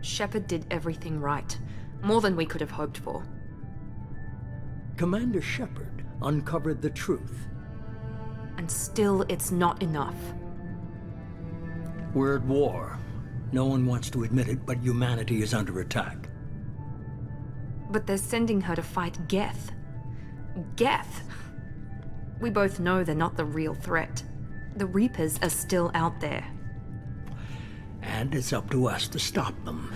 Shepard did everything right. More than we could have hoped for. Commander Shepard uncovered the truth. And still, it's not enough. We're at war. No one wants to admit it, but humanity is under attack. But they're sending her to fight Geth. Geth! We both know they're not the real threat. The Reapers are still out there. And it's up to us to stop them.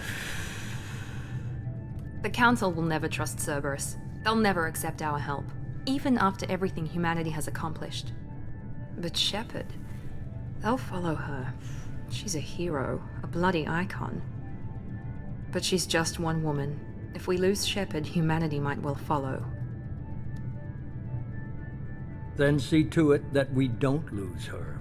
The Council will never trust Cerberus. They'll never accept our help, even after everything humanity has accomplished. But Shepard, they'll follow her. She's a hero, a bloody icon. But she's just one woman. If we lose Shepard, humanity might well follow. Then see to it that we don't lose her.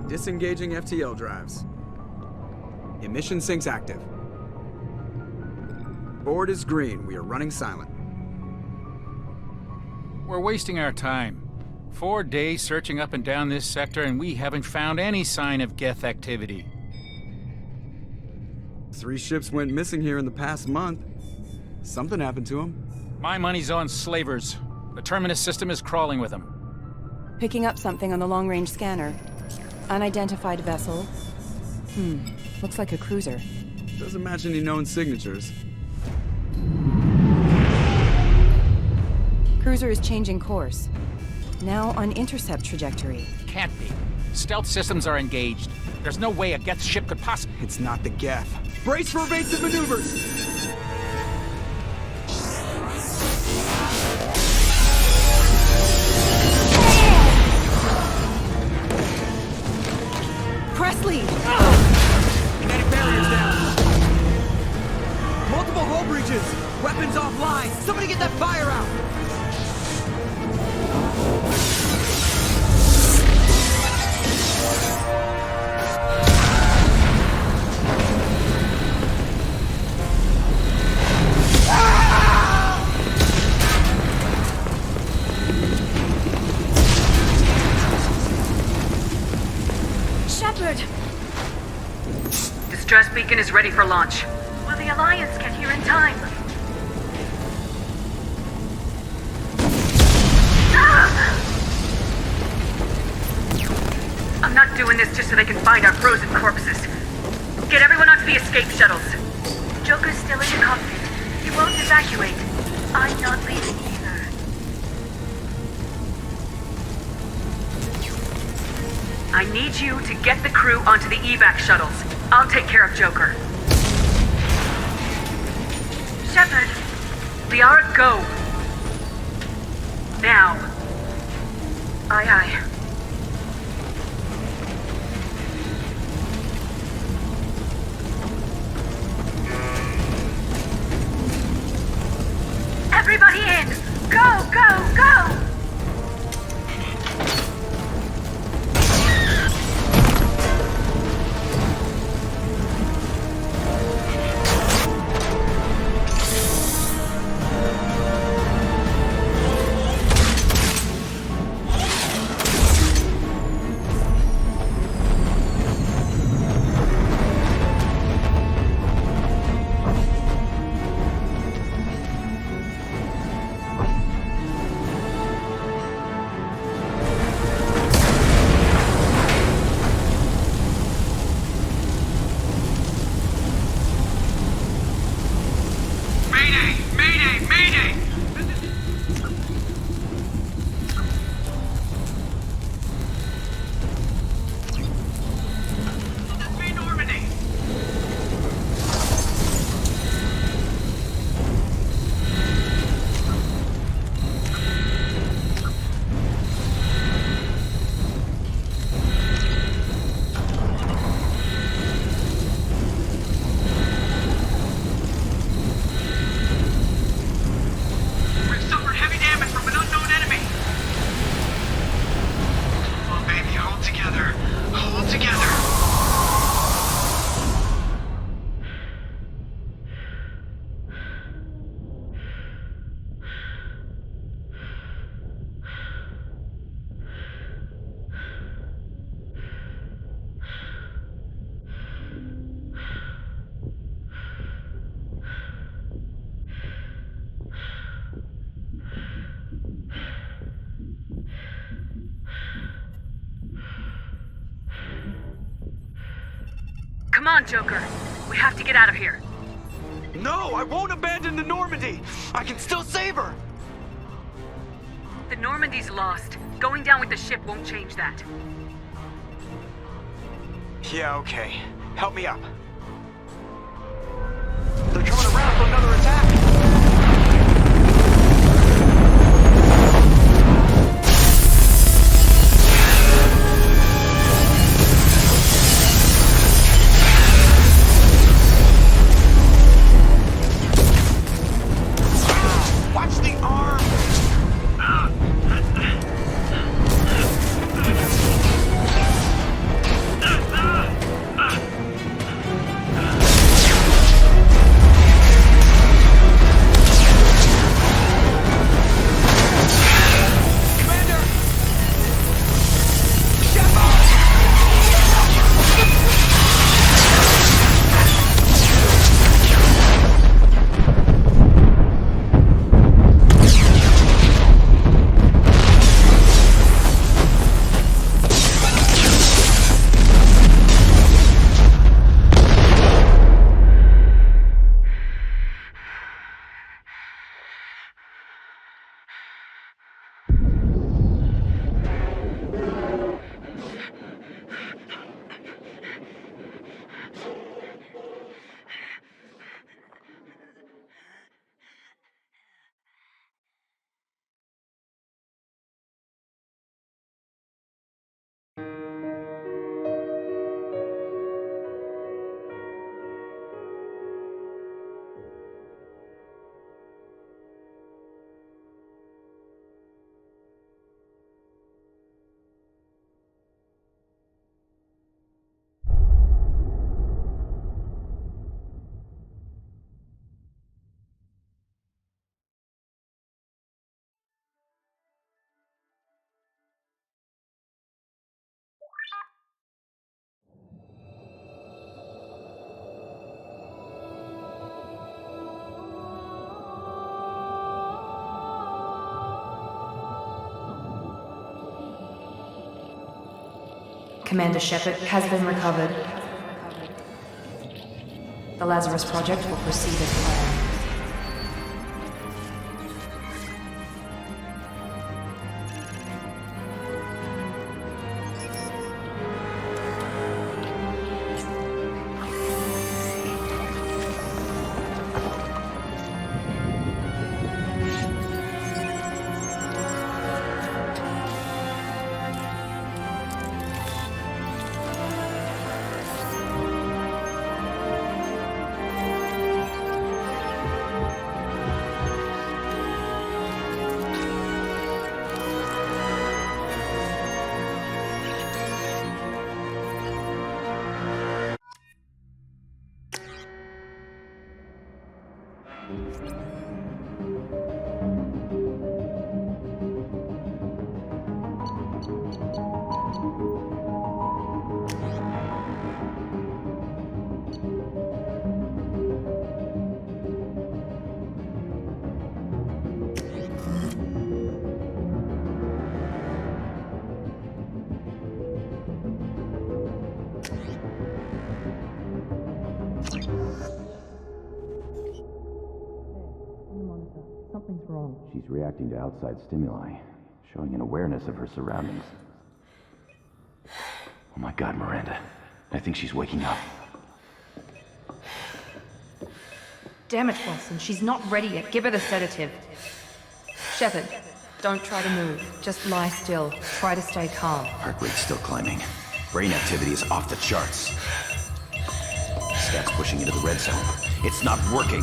Disengaging FTL drives. Emission sinks active. Board is green. We are running silent. We're wasting our time. 4 days searching up and down this sector, and we haven't found any sign of Geth activity. 3 ships went missing here in the past month. Something happened to them. My money's on slavers. The Terminus system is crawling with them. Picking up something on the long-range scanner. Unidentified vessel. Looks like a cruiser. Doesn't match any known signatures. Cruiser is changing course. Now on intercept trajectory. Can't be. Stealth systems are engaged. There's no way a Geth ship could possibly... It's not the Geth. Brace for evasive maneuvers! Presley! Kinetic barriers down. Multiple hull breaches. Weapons offline. Somebody get that fire out. Shepard! Distress beacon is ready for launch. Will the Alliance get here in time? I'm not doing this just so they can find our frozen corpses. Get everyone onto the escape shuttles. Joker's still in the cockpit. He won't evacuate. I'm not leaving either. I need you to get the crew onto the evac shuttles. I'll take care of Joker. Shepard, Liara, go. Now. Aye, aye. Everybody in! Go, go, go! on, Joker. We have to get out of here. No, I won't abandon the Normandy! I can still save her! The Normandy's lost. Going down with the ship won't change that. Yeah, okay. Help me up. They're coming around for another attack! Watch the arm! Commander Shepard has been recovered. The Lazarus Project will proceed as planned. Something's wrong. She's reacting to outside stimuli, showing an awareness of her surroundings. Oh my God, Miranda. I think she's waking up. Damn it, Watson, she's not ready yet. Give her the sedative. Shepard, don't try to move. Just lie still. Try to stay calm. Heart rate's still climbing. Brain activity is off the charts. Stats pushing into the red zone. It's not working.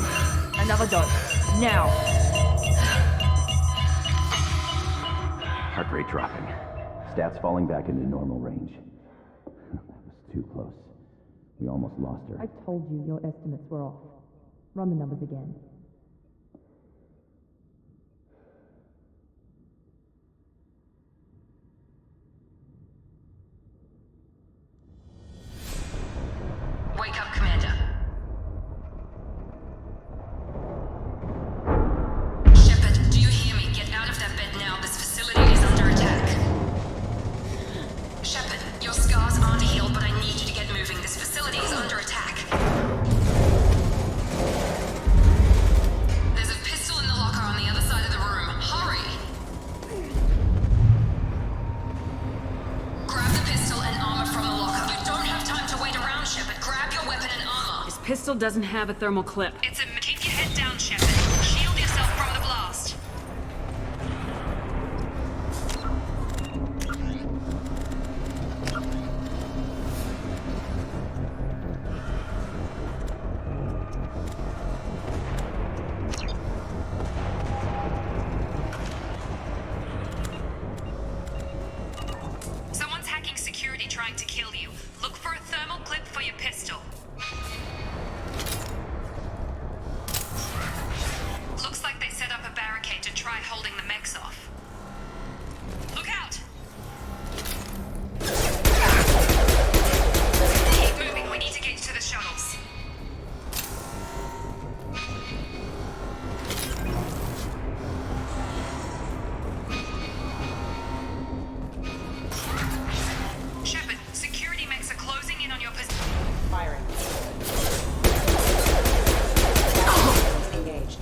Another dose. Now. Heart rate dropping. Stats falling back into normal range. That was too close. We almost lost her. I told you your estimates were off. Run the numbers again. Wake up, Commander. Shepard, do you hear me? Get out of that bed now. This facility is under attack. Shepard, your scars aren't healed, but I need you to get moving. This facility is under attack. pistol doesn't have a thermal clip. It's a... Keep your head down, Shepard. Shield yourself from the blast. Someone's hacking security trying to kill you. Look for a thermal clip for your pistol. Looks like they set up a barricade to try holding the mechs off. Look out! Keep moving, we need to get to the shuttles. Shepard, security mechs are closing in on your position. Firing. Engaged.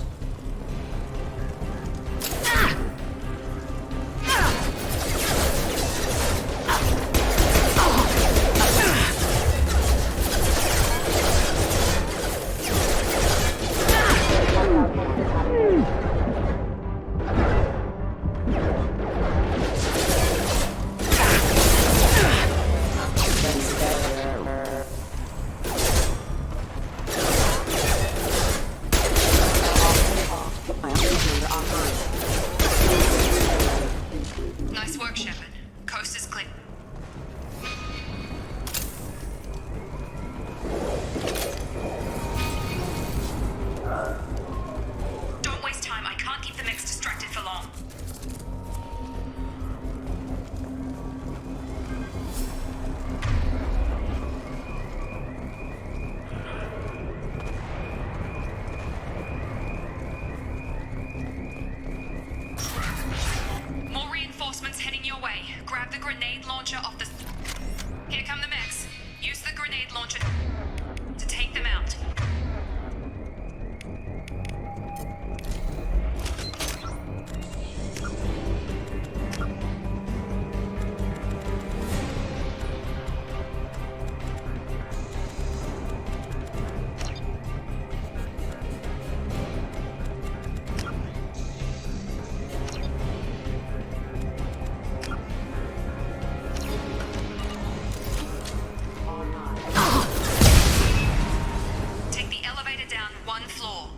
Nice work, Shepard. Coast is clear. Don't waste time. I can't keep the mechs distracted for long. More reinforcements heading your way. Grab the grenade launcher off the... Here come the mechs. Use the grenade launcher to take them out. Take the elevator down one floor.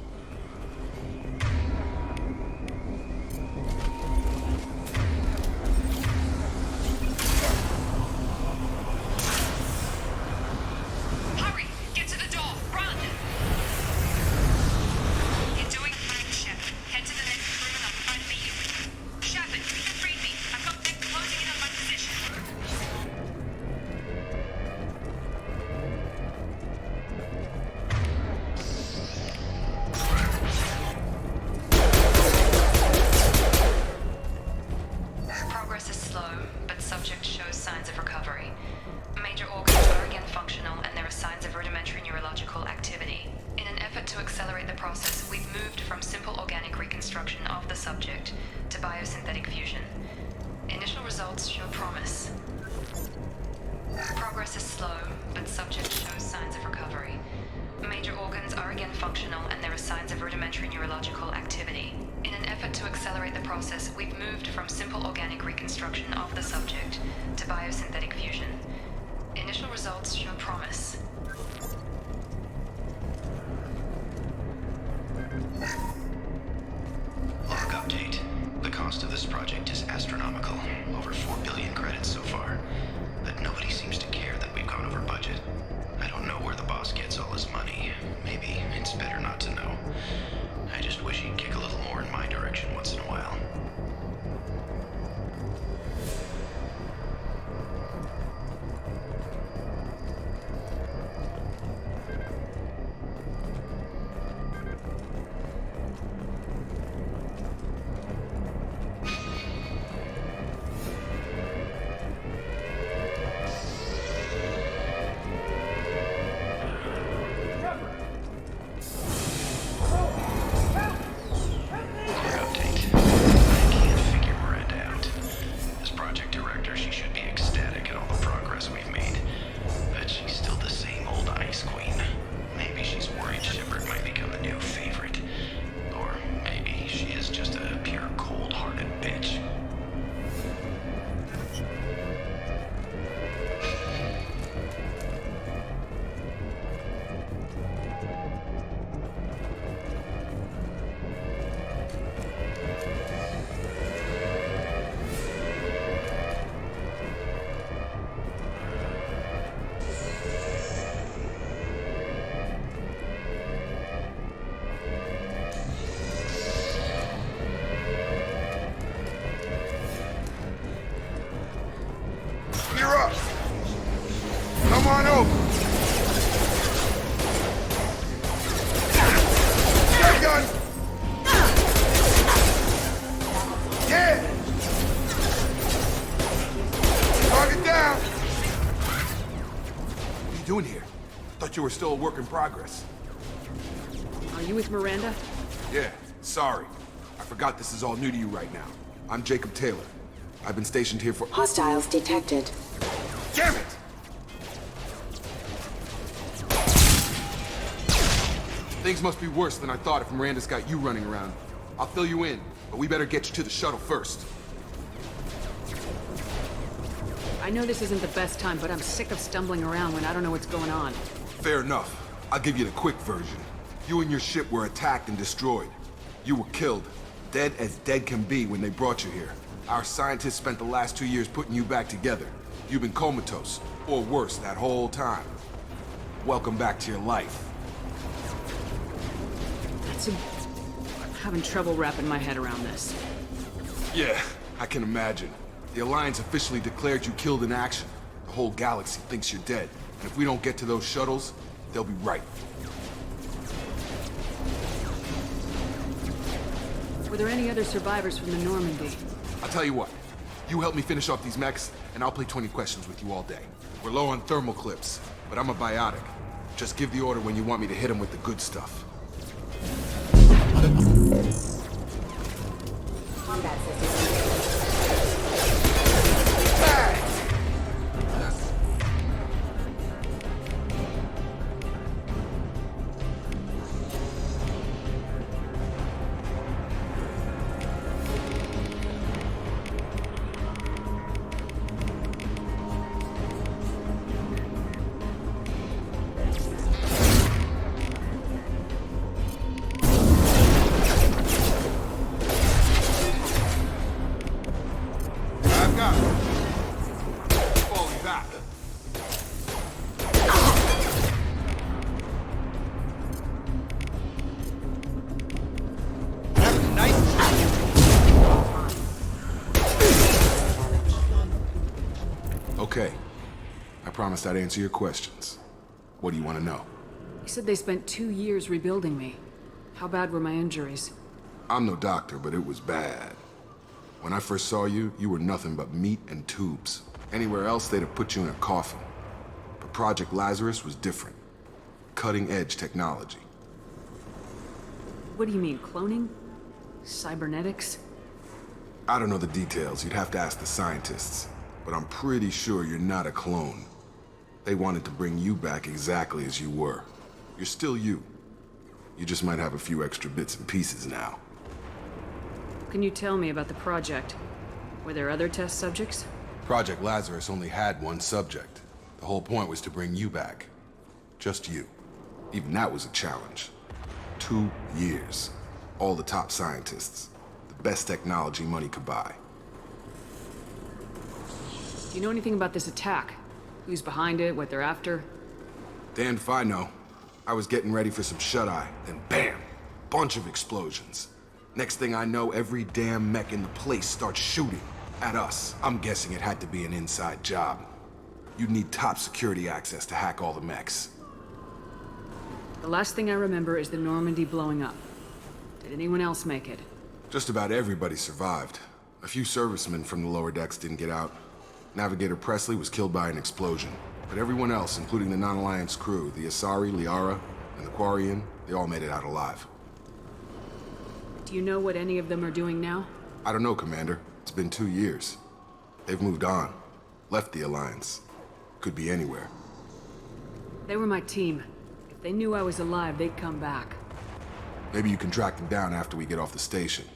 Hurry! Get to the door! Run! You're doing fine, Shepard. Head to the next room and I'll try to meet you. Shepard, read me. I've got them closing in on my position. Progress is slow, but subject shows signs of recovery. Major organs are again functional, and there are signs of rudimentary neurological activity. In an effort to accelerate the process, we've moved from simple organic reconstruction of the subject to biosynthetic fusion. Initial results show promise. Progress is slow, but subject shows signs of recovery. Major organs are again functional, and there are signs of rudimentary neurological activity. In an effort to accelerate the process, we've moved from simple organic reconstruction of the subject to biosynthetic fusion. Initial results show promise. Log update. The cost of this project is astronomical. Over 4 billion credits so far. But nobody seems to care that we've gone over budget. I don't know where the boss gets all his money. Maybe it's better not to know. I just wish he'd kick a little more in my direction once in a while. Update. I can't figure Miranda you were still a work in progress. Are you with Miranda? Yeah, sorry. I forgot this is all new to you right now. I'm Jacob Taylor. I've been stationed here for— Hostiles detected. Damn it! Things must be worse than I thought if Miranda's got you running around. I'll fill you in, but we better get you to the shuttle first. I know this isn't the best time, but I'm sick of stumbling around when I don't know what's going on. Fair enough. I'll give you the quick version. You and your ship were attacked and destroyed. You were killed. Dead as dead can be when they brought you here. Our scientists spent the last 2 years putting you back together. You've been comatose, or worse, that whole time. Welcome back to your life. I'm having trouble wrapping my head around this. Yeah, I can imagine. The Alliance officially declared you killed in action. The whole galaxy thinks you're dead. And if we don't get to those shuttles, they'll be right. Were there any other survivors from the Normandy? I'll tell you what. You help me finish off these mechs, and I'll play 20 questions with you all day. We're low on thermal clips, but I'm a biotic. Just give the order when you want me to hit them with the good stuff. Combat system. Okay. I promised I'd answer your questions. What do you want to know? You said they spent 2 years rebuilding me. How bad were my injuries? I'm no doctor, but it was bad. When I first saw you, you were nothing but meat and tubes. Anywhere else, they'd have put you in a coffin. But Project Lazarus was different. Cutting-edge technology. What do you mean, cloning? Cybernetics? I don't know the details. You'd have to ask the scientists. But I'm pretty sure you're not a clone. They wanted to bring you back exactly as you were. You're still you. You just might have a few extra bits and pieces now. What can you tell me about the project? Were there other test subjects? Project Lazarus only had one subject. The whole point was to bring you back. Just you. Even that was a challenge. 2 years. All the top scientists. The best technology money could buy. Do you know anything about this attack? Who's behind it, what they're after? Damned if I know. I was getting ready for some shut-eye, then bam! Bunch of explosions. Next thing I know, every damn mech in the place starts shooting at us. I'm guessing it had to be an inside job. You'd need top security access to hack all the mechs. The last thing I remember is the Normandy blowing up. Did anyone else make it? Just about everybody survived. A few servicemen from the lower decks didn't get out. Navigator Presley was killed by an explosion. But everyone else, including the non-Alliance crew, the Asari, Liara, and the Quarian, they all made it out alive. Do you know what any of them are doing now? I don't know, Commander. It's been 2 years. They've moved on. Left the Alliance. Could be anywhere. They were my team. If they knew I was alive, they'd come back. Maybe you can track them down after we get off the station.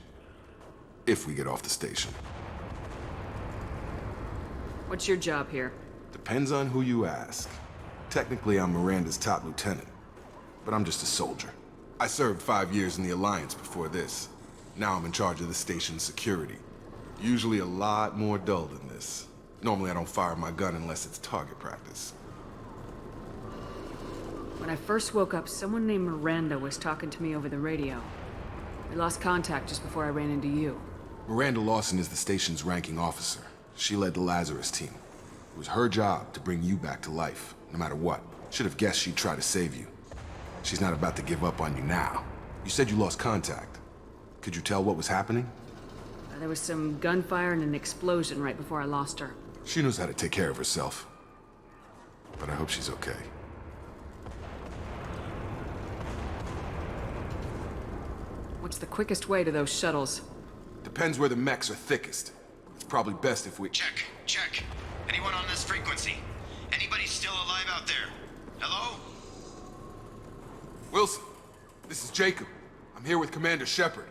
If we get off the station. What's your job here? Depends on who you ask. Technically, I'm Miranda's top lieutenant. But I'm just a soldier. I served 5 years in the Alliance before this. Now I'm in charge of the station's security. Usually a lot more dull than this. Normally I don't fire my gun unless it's target practice. When I first woke up, someone named Miranda was talking to me over the radio. We lost contact just before I ran into you. Miranda Lawson is the station's ranking officer. She led the Lazarus team. It was her job to bring you back to life, no matter what. Should have guessed she'd try to save you. She's not about to give up on you now. You said you lost contact. Could you tell what was happening? There was some gunfire and an explosion right before I lost her. She knows how to take care of herself. But I hope she's okay. What's the quickest way to those shuttles? Depends where the mechs are thickest. It's probably best if we... Check. Anyone on this frequency? Anybody still alive out there? Hello? Wilson, this is Jacob. I'm here with Commander Shepard.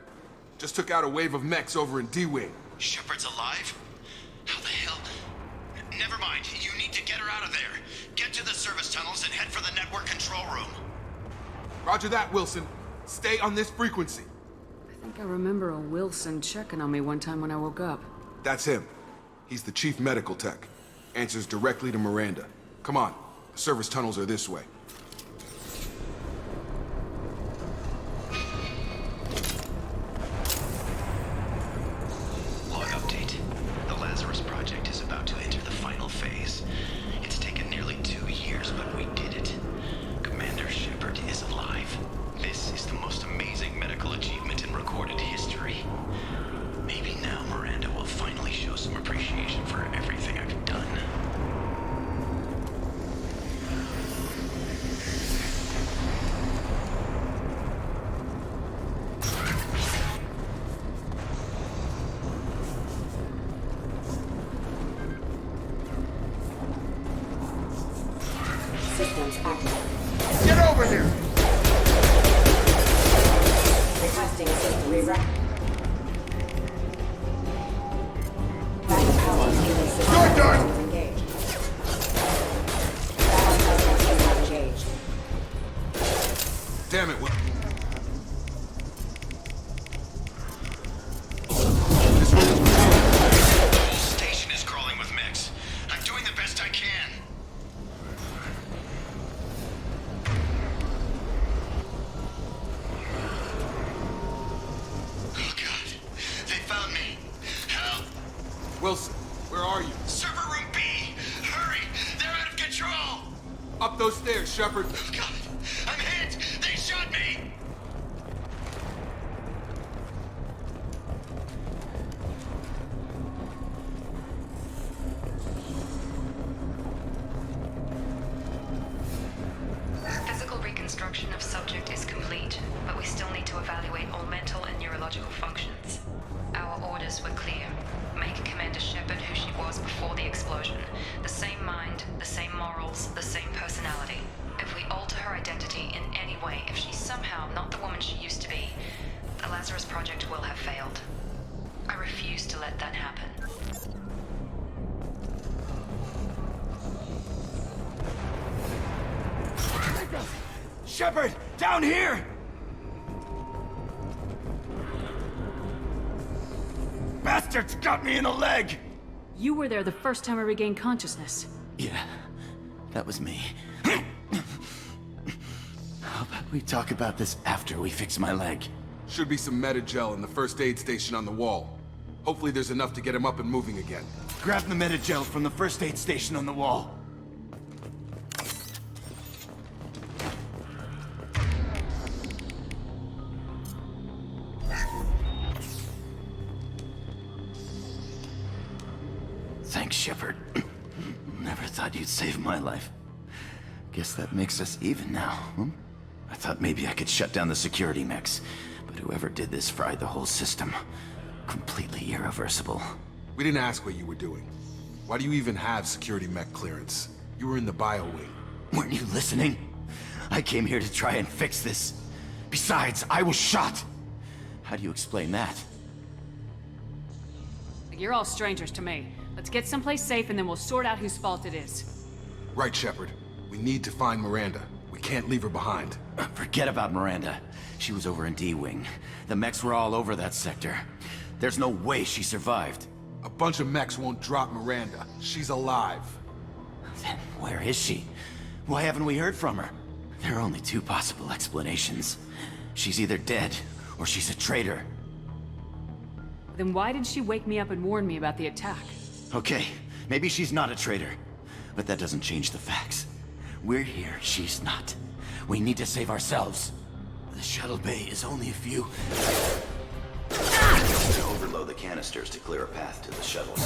Just took out a wave of mechs over in D-Wing. Shepard's alive? How the hell? Never mind. You need to get her out of there. Get to the service tunnels and head for the network control room. Roger that, Wilson. Stay on this frequency. I think I remember a Wilson checking on me one time when I woke up. That's him. He's the chief medical tech. Answers directly to Miranda. Come on. The service tunnels are this way. Log update. The Lazarus Project is about to enter the final phase. It's taken nearly 2 years, but we did it. Commander Shepard is alive. This is the most amazing medical achievement in recorded history. Maybe now Miranda will finally show some appreciation for everything I've done. Systems active. Get over here! Requesting system reroute. Backup power unit system. You're done! Engaged. Backup power system engaged. Damn it, Will. The whole station is crawling with mechs. I'm doing the best I can. Oh God, they found me. Help! Wilson, where are you? Server room B! Hurry! They're out of control! Up those stairs, Shepard. Oh God, I'm hit! They shot me! Physical reconstruction of subject is complete, but we still need to evaluate all mental and neurological functions. Our orders were clear. Make Commander Shepard who she was before the explosion. The same mind, the same morals, the same personality. If we alter her identity in any way, if she's somehow not the woman she used to be, the Lazarus Project will have failed. I refuse to let that happen. Shepard, down here! Bastards got me in the leg! You were there the first time I regained consciousness. Yeah, that was me. How about we talk about this after we fix my leg? Should be some Metagel in the first aid station on the wall. Hopefully there's enough to get him up and moving again. Grab the Metagel from the first aid station on the wall. Thanks, Shepard. Never thought you'd save my life. Guess that makes us even now, hmm? I thought maybe I could shut down the security mechs, but whoever did this fried the whole system. Completely irreversible. We didn't ask what you were doing. Why do you even have security mech clearance? You were in the bio wing. Weren't you listening? I came here to try and fix this. Besides, I was shot. How do you explain that? You're all strangers to me. Let's get someplace safe and then we'll sort out whose fault it is. Right, Shepard. We need to find Miranda. We can't leave her behind. Forget about Miranda. She was over in D-Wing. The mechs were all over that sector. There's no way she survived. A bunch of mechs won't drop Miranda. She's alive. Then where is she? Why haven't we heard from her? There are only two possible explanations. She's either dead, or she's a traitor. Then why did she wake me up and warn me about the attack? Okay, maybe she's not a traitor. But that doesn't change the facts. We're here, she's not. We need to save ourselves. The shuttle bay is only a few... To overload the canisters to clear a path to the shuttles.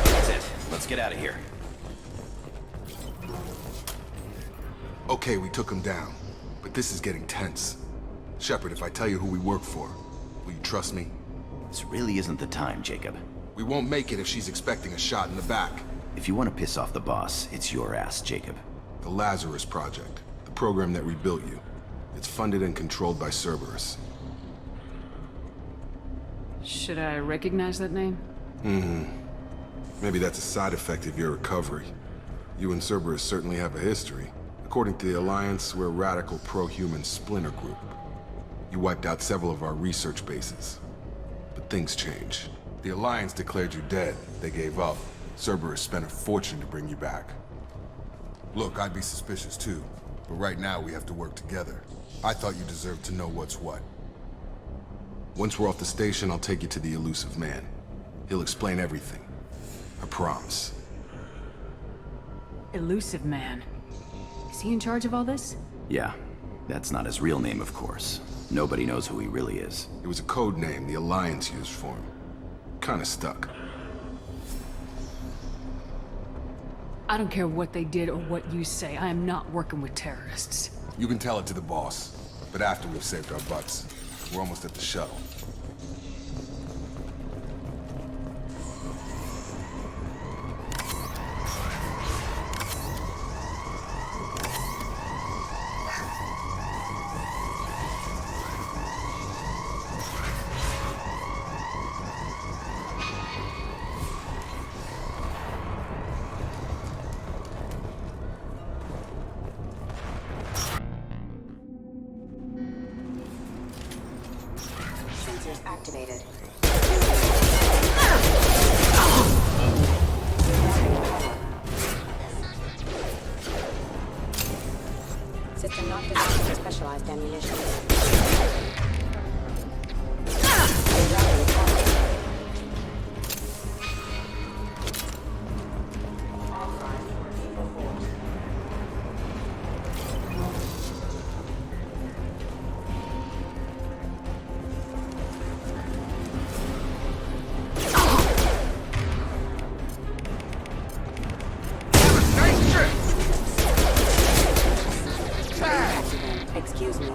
That's it. let's get out of here. Okay, we took him down, but this is getting tense. Shepard, if I tell you who we work for, will you trust me? This really isn't the time, Jacob. We won't make it if she's expecting a shot in the back. If you want to piss off the boss, it's your ass, Jacob. The Lazarus Project, the program that rebuilt you. It's funded and controlled by Cerberus. Should I recognize that name? Maybe that's a side effect of your recovery. You and Cerberus certainly have a history. According to the Alliance, we're a radical pro-human splinter group. You wiped out several of our research bases. But things change. The Alliance declared you dead. They gave up. Cerberus spent a fortune to bring you back. Look, I'd be suspicious too, but right now we have to work together. I thought you deserved to know what's what. Once we're off the station, I'll take you to the Illusive Man. He'll explain everything. I promise. Illusive Man. Is he in charge of all this? Yeah, that's not his real name, of course. Nobody knows who he really is. It was a code name the Alliance used for him. Kinda stuck. I don't care what they did or what you say. I am not working with terrorists. You can tell it to the boss, but after we've saved our butts. We're almost at the shuttle. Sensors activated. System not designed for specialized ammunition. Excuse me.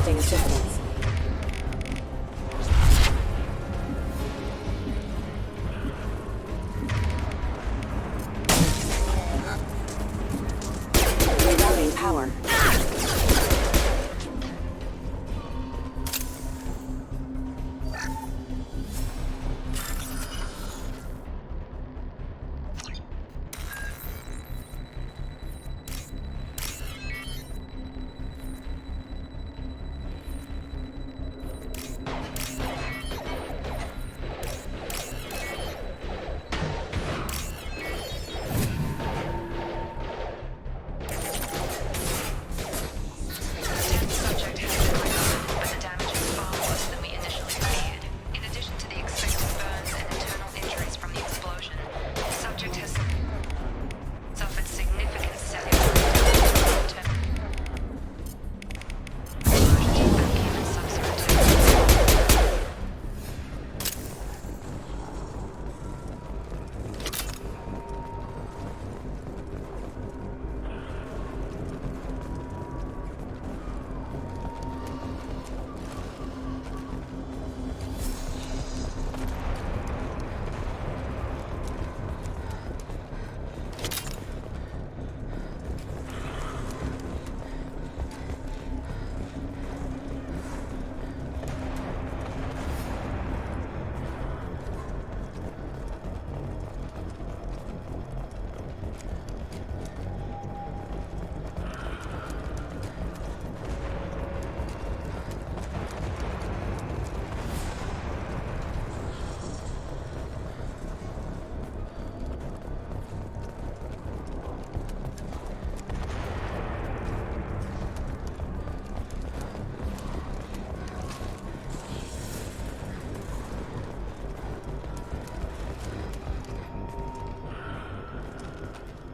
Assistance. Rerouting power.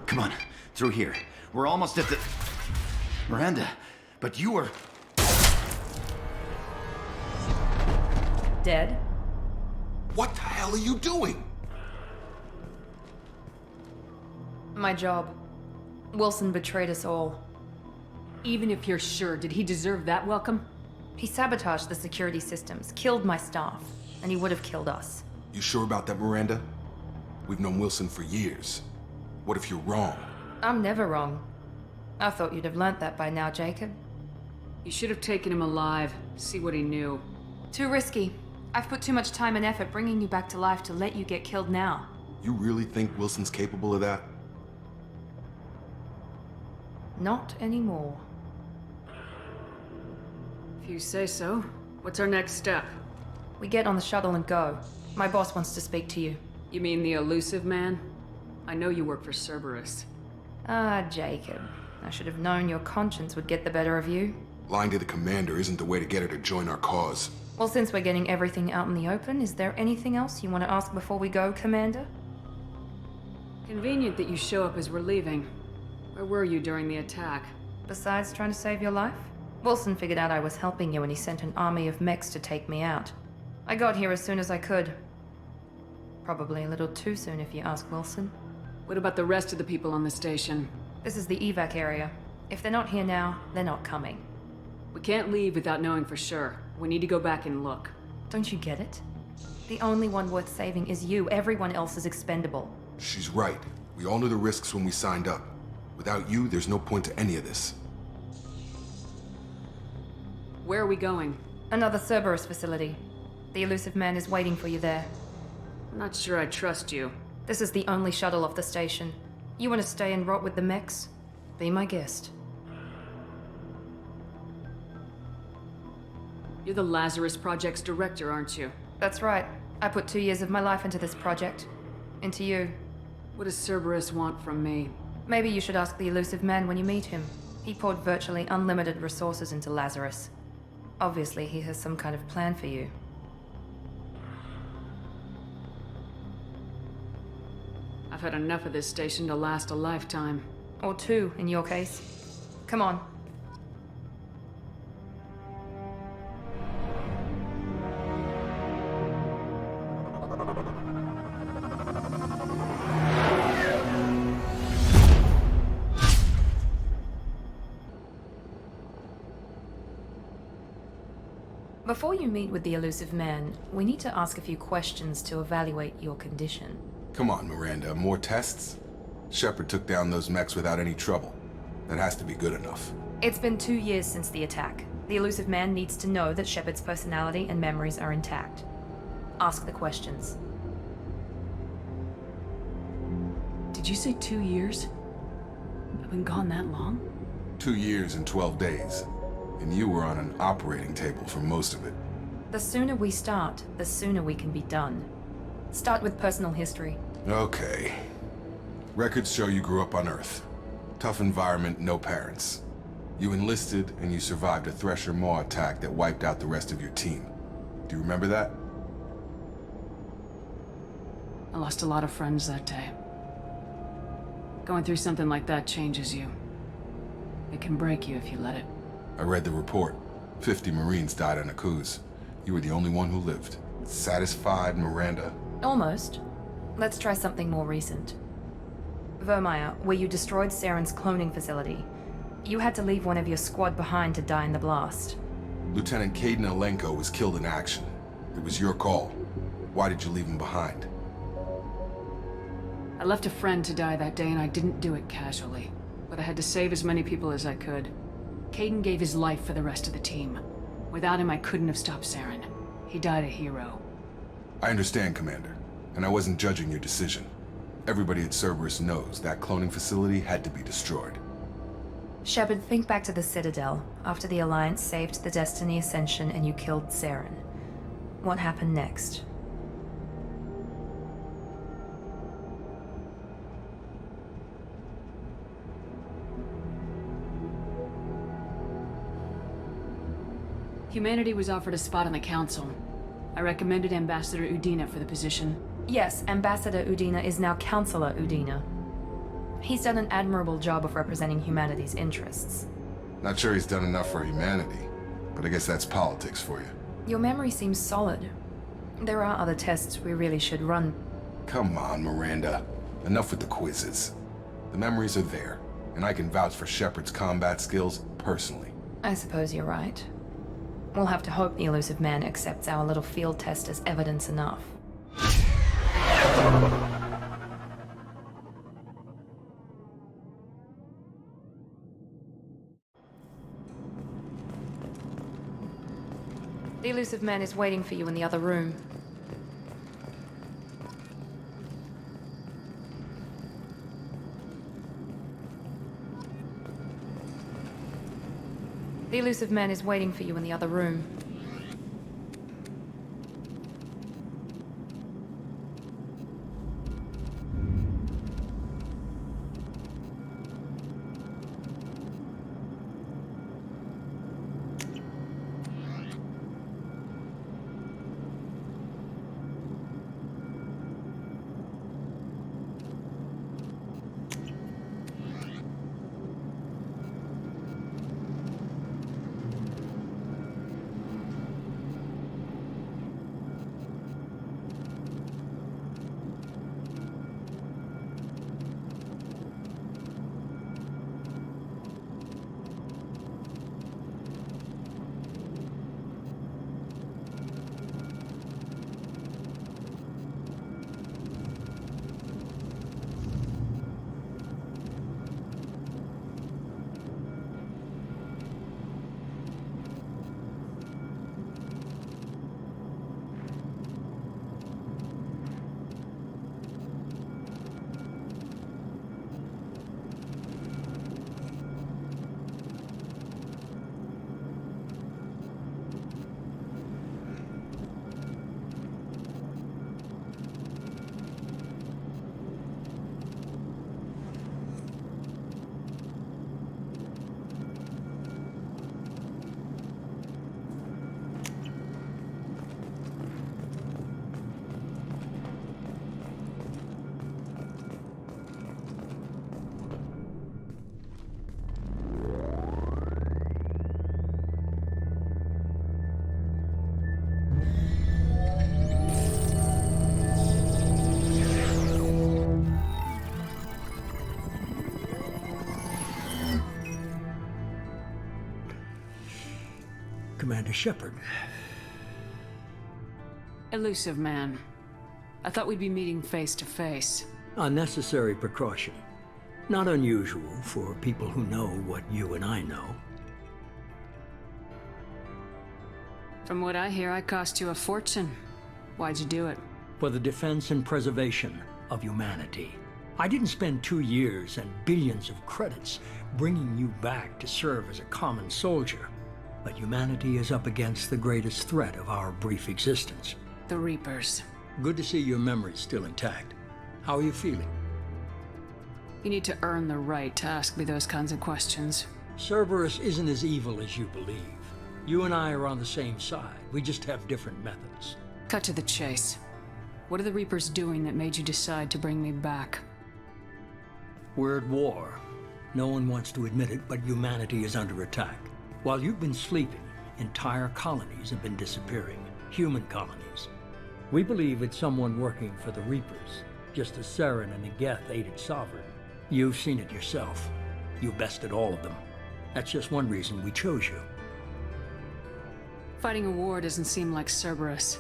Come on, through here. We're almost at the... Miranda, but you were... Dead? What the hell are you doing? My job. Wilson betrayed us all. Even if you're sure, did he deserve that welcome? He sabotaged the security systems, killed my staff, and he would have killed us. You sure about that, Miranda? We've known Wilson for years. What if you're wrong? I'm never wrong. I thought you'd have learnt that by now, Jacob. You should have taken him alive, see what he knew. Too risky. I've put too much time and effort bringing you back to life to let you get killed now. You really think Wilson's capable of that? Not anymore. If you say so. What's our next step? We get on the shuttle and go. My boss wants to speak to you. You mean the Illusive Man? I know you work for Cerberus. Ah, Jacob. I should have known your conscience would get the better of you. Lying to the commander isn't the way to get her to join our cause. Well, since we're getting everything out in the open, is there anything else you want to ask before we go, Commander? Convenient that you show up as we're leaving. Where were you during the attack? Besides trying to save your life? Wilson figured out I was helping you and he sent an army of mechs to take me out. I got here as soon as I could. Probably a little too soon if you ask Wilson. What about the rest of the people on the station? This is the evac area. If they're not here now, they're not coming. We can't leave without knowing for sure. We need to go back and look. Don't you get it? The only one worth saving is you. Everyone else is expendable. She's right. We all knew the risks when we signed up. Without you, there's no point to any of this. Where are we going? Another Cerberus facility. The Illusive Man is waiting for you there. I'm not sure I trust you. This is the only shuttle off the station. You want to stay and rot with the mechs? Be my guest. You're the Lazarus Project's director, aren't you? That's right. I put 2 years of my life into this project. Into you. What does Cerberus want from me? Maybe you should ask the Illusive Man when you meet him. He poured virtually unlimited resources into Lazarus. Obviously, he has some kind of plan for you. I've had enough of this station to last a lifetime. Or 2, in your case. Come on. Before you meet with the Illusive Man, we need to ask a few questions to evaluate your condition. Come on, Miranda, more tests? Shepard took down those mechs without any trouble. That has to be good enough. It's been 2 years since the attack. The Illusive Man needs to know that Shepard's personality and memories are intact. Ask the questions. Did you say 2 years? I've been gone that long? 2 years and 12 days. And you were on an operating table for most of it. The sooner we start, the sooner we can be done. Start with personal history. Okay. Records show you grew up on Earth. Tough environment, no parents. You enlisted and you survived a Thresher Maw attack that wiped out the rest of your team. Do you remember that? I lost a lot of friends that day. Going through something like that changes you. It can break you if you let it. I read the report. 50 Marines died on a cruise. You were the only one who lived. Satisfied, Miranda? Almost. Let's try something more recent. Vermeer, where you destroyed Saren's cloning facility. You had to leave one of your squad behind to die in the blast. Lieutenant Caden Alenko was killed in action. It was your call. Why did you leave him behind? I left a friend to die that day and I didn't do it casually. But I had to save as many people as I could. Caden gave his life for the rest of the team. Without him, I couldn't have stopped Saren. He died a hero. I understand, Commander. And I wasn't judging your decision. Everybody at Cerberus knows that cloning facility had to be destroyed. Shepard, think back to the Citadel, after the Alliance saved the Destiny Ascension and you killed Saren. What happened next? Humanity was offered a spot on the Council. I recommended Ambassador Udina for the position. Yes, Ambassador Udina is now Counselor Udina. He's done an admirable job of representing humanity's interests. Not sure he's done enough for humanity, but I guess that's politics for you. Your memory seems solid. There are other tests we really should run. Come on, Miranda. Enough with the quizzes. The memories are there, and I can vouch for Shepard's combat skills personally. I suppose you're right. We'll have to hope the Illusive Man accepts our little field test as evidence enough. The Illusive Man is waiting for you in the other room. The Illusive Man is waiting for you in the other room. Commander Shepard. Illusive Man. I thought we'd be meeting face to face. Unnecessary precaution. Not unusual for people who know what you and I know. From what I hear, I cost you a fortune. Why'd you do it? For the defense and preservation of humanity. I didn't spend 2 years and billions of credits bringing you back to serve as a common soldier. But humanity is up against the greatest threat of our brief existence. The Reapers. Good to see your memory's still intact. How are you feeling? You need to earn the right to ask me those kinds of questions. Cerberus isn't as evil as you believe. You and I are on the same side. We just have different methods. Cut to the chase. What are the Reapers doing that made you decide to bring me back? We're at war. No one wants to admit it, but humanity is under attack. While you've been sleeping, entire colonies have been disappearing. Human colonies. We believe it's someone working for the Reapers, just as Saren and Geth aided Sovereign. You've seen it yourself. You bested all of them. That's just one reason we chose you. Fighting a war doesn't seem like Cerberus.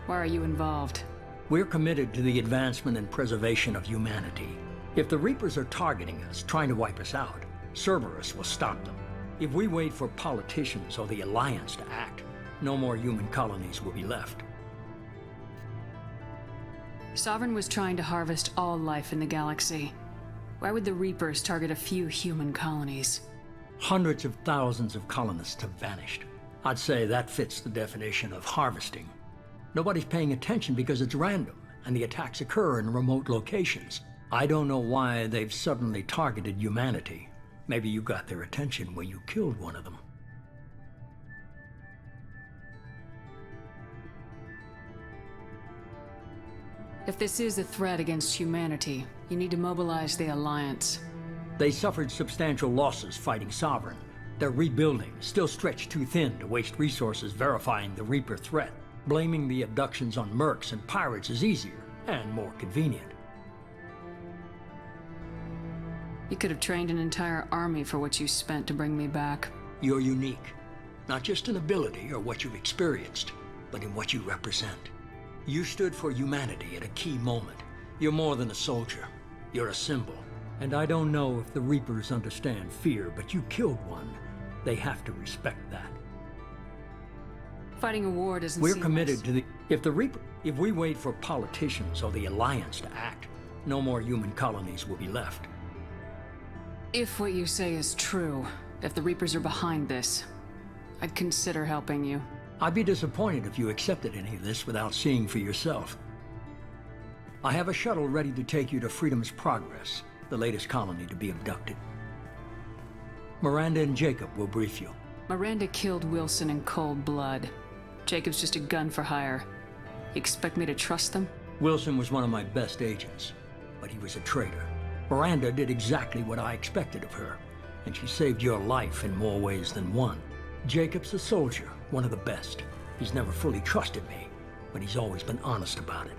Why are you involved? We're committed to the advancement and preservation of humanity. If the Reapers are targeting us, trying to wipe us out, Cerberus will stop them. If we wait for politicians or the Alliance to act, no more human colonies will be left. Sovereign was trying to harvest all life in the galaxy. Why would the Reapers target a few human colonies? Hundreds of thousands of colonists have vanished. I'd say that fits the definition of harvesting. Nobody's paying attention because it's random, and the attacks occur in remote locations. I don't know why they've suddenly targeted humanity. Maybe you got their attention when you killed one of them. If this is a threat against humanity, you need to mobilize the Alliance. They suffered substantial losses fighting Sovereign. They're rebuilding, still stretched too thin to waste resources verifying the Reaper threat. Blaming the abductions on mercs and pirates is easier and more convenient. You could have trained an entire army for what you spent to bring me back. You're unique. Not just in ability or what you've experienced, but in what you represent. You stood for humanity at a key moment. You're more than a soldier. You're a symbol. And I don't know if the Reapers understand fear, but you killed one. They have to respect that. Fighting a war doesn't We're seem committed less... to the... If we wait for politicians or the Alliance to act, no more human colonies will be left. If what you say is true, if the Reapers are behind this, I'd consider helping you. I'd be disappointed if you accepted any of this without seeing for yourself. I have a shuttle ready to take you to Freedom's Progress, the latest colony to be abducted. Miranda and Jacob will brief you. Miranda killed Wilson in cold blood. Jacob's just a gun for hire. You expect me to trust them? Wilson was one of my best agents, but he was a traitor. Miranda did exactly what I expected of her, and she saved your life in more ways than one. Jacob's a soldier, one of the best. He's never fully trusted me, but he's always been honest about it.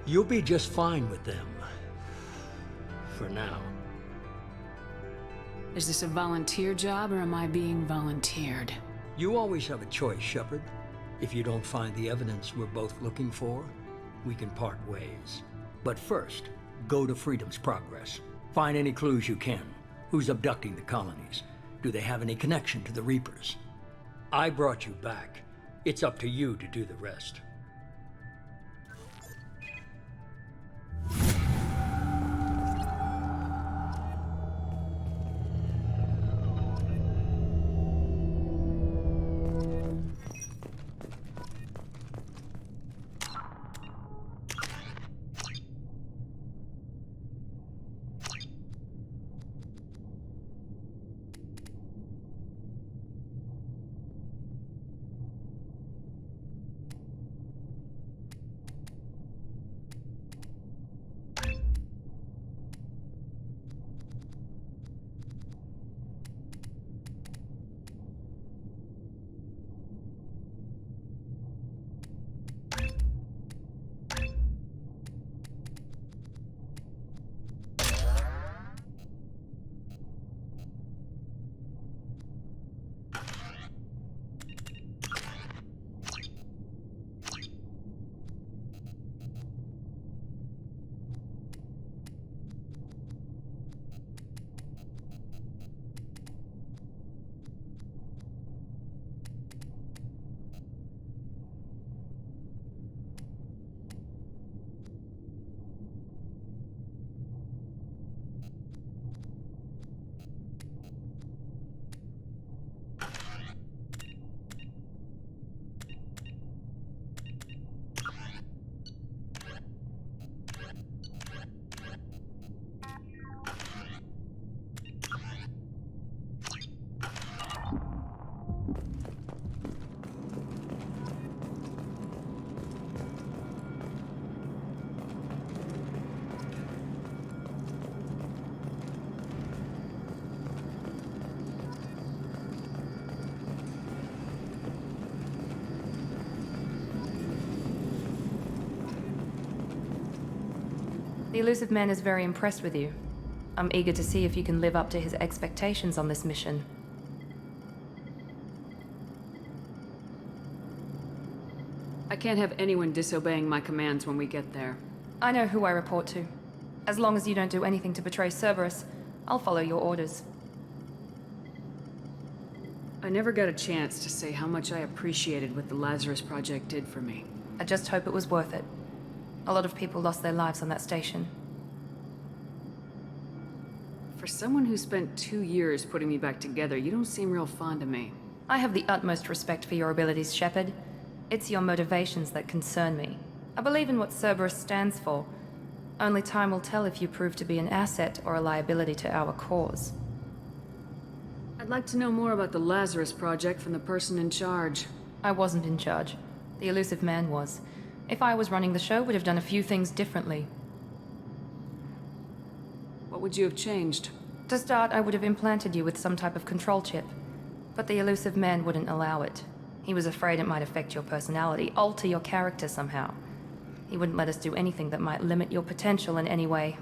You'll be just fine with them. For now. Is this a volunteer job, or am I being volunteered? You always have a choice, Shepard. If you don't find the evidence we're both looking for, we can part ways. But first, go to Freedom's Progress. Find any clues you can. Who's abducting the colonies? Do they have any connection to the Reapers? I brought you back. It's up to you to do the rest. The Illusive Man is very impressed with you. I'm eager to see if you can live up to his expectations on this mission. I can't have anyone disobeying my commands when we get there. I know who I report to. As long as you don't do anything to betray Cerberus, I'll follow your orders. I never got a chance to say how much I appreciated what the Lazarus Project did for me. I just hope it was worth it. A lot of people lost their lives on that station. For someone who spent 2 years putting me back together, you don't seem real fond of me. I have the utmost respect for your abilities, Shepard. It's your motivations that concern me. I believe in what Cerberus stands for. Only time will tell if you prove to be an asset or a liability to our cause. I'd like to know more about the Lazarus Project from the person in charge. I wasn't in charge. The Illusive Man was. If I was running the show, would have done a few things differently. What would you have changed? To start, I would have implanted you with some type of control chip. But the Illusive Man wouldn't allow it. He was afraid it might affect your personality, alter your character somehow. He wouldn't let us do anything that might limit your potential in any way.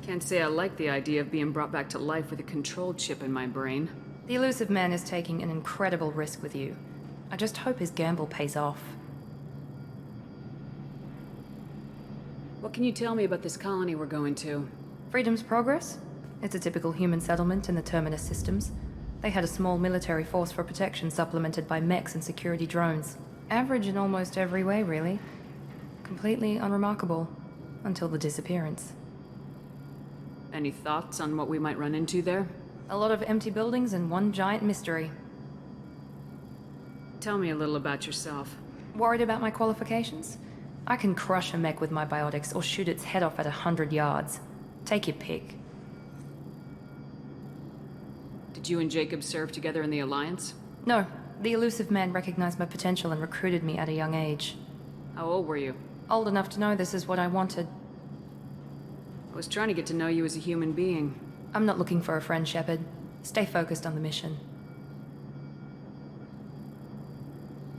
Can't say I like the idea of being brought back to life with a control chip in my brain. The Illusive Man is taking an incredible risk with you. I just hope his gamble pays off. What can you tell me about this colony we're going to? Freedom's Progress? It's a typical human settlement in the Terminus systems. They had a small military force for protection supplemented by mechs and security drones. Average in almost every way, really. Completely unremarkable. Until the disappearance. Any thoughts on what we might run into there? A lot of empty buildings and one giant mystery. Tell me a little about yourself. Worried about my qualifications? I can crush a mech with my biotics or shoot its head off at 100 yards. Take your pick. Did you and Jacob serve together in the Alliance? No. The Illusive Man recognized my potential and recruited me at a young age. How old were you? Old enough to know this is what I wanted. I was trying to get to know you as a human being. I'm not looking for a friend, Shepard. Stay focused on the mission.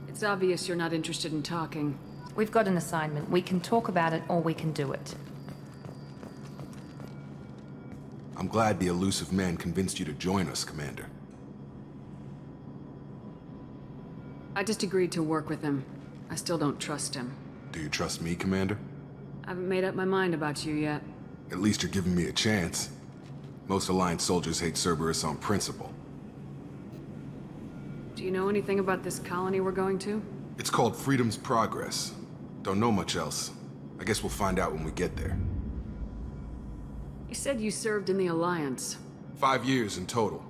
It's obvious you're not interested in talking. We've got an assignment. We can talk about it, or we can do it. I'm glad the Illusive Man convinced you to join us, Commander. I just agreed to work with him. I still don't trust him. Do you trust me, Commander? I haven't made up my mind about you yet. At least you're giving me a chance. Most Alliance soldiers hate Cerberus on principle. Do you know anything about this colony we're going to? It's called Freedom's Progress. Don't know much else. I guess we'll find out when we get there. You said you served in the Alliance. 5 years in total.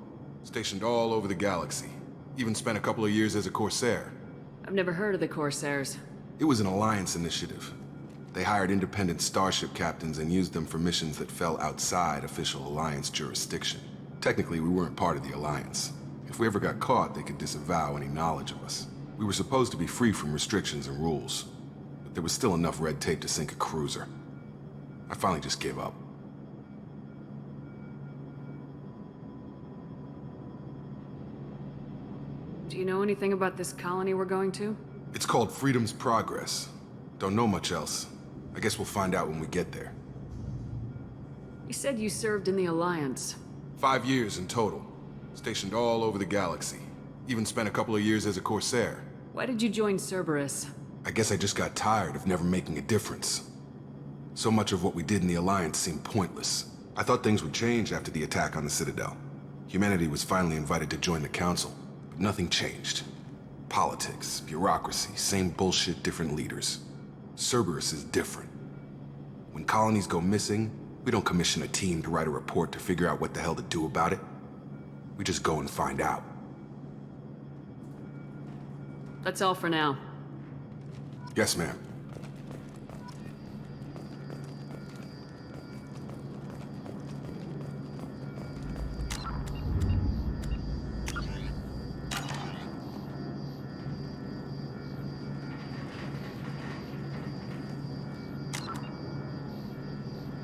Stationed all over the galaxy. Even spent a couple of years as a Corsair. I've never heard of the Corsairs. It was an Alliance initiative. They hired independent starship captains and used them for missions that fell outside official Alliance jurisdiction. Technically, we weren't part of the Alliance. If we ever got caught, they could disavow any knowledge of us. We were supposed to be free from restrictions and rules, but there was still enough red tape to sink a cruiser. I finally just gave up. Do you know anything about this colony we're going to? It's called Freedom's Progress. Don't know much else. I guess we'll find out when we get there. You said you served in the Alliance. 5 years in total. Stationed all over the galaxy. Even spent a couple of years as a Corsair. Why did you join Cerberus? I guess I just got tired of never making a difference. So much of what we did in the Alliance seemed pointless. I thought things would change after the attack on the Citadel. Humanity was finally invited to join the Council, but nothing changed. Politics, bureaucracy, same bullshit, different leaders. Cerberus is different. When colonies go missing, we don't commission a team to write a report to figure out what the hell to do about it. We just go and find out. That's all for now. Yes, ma'am.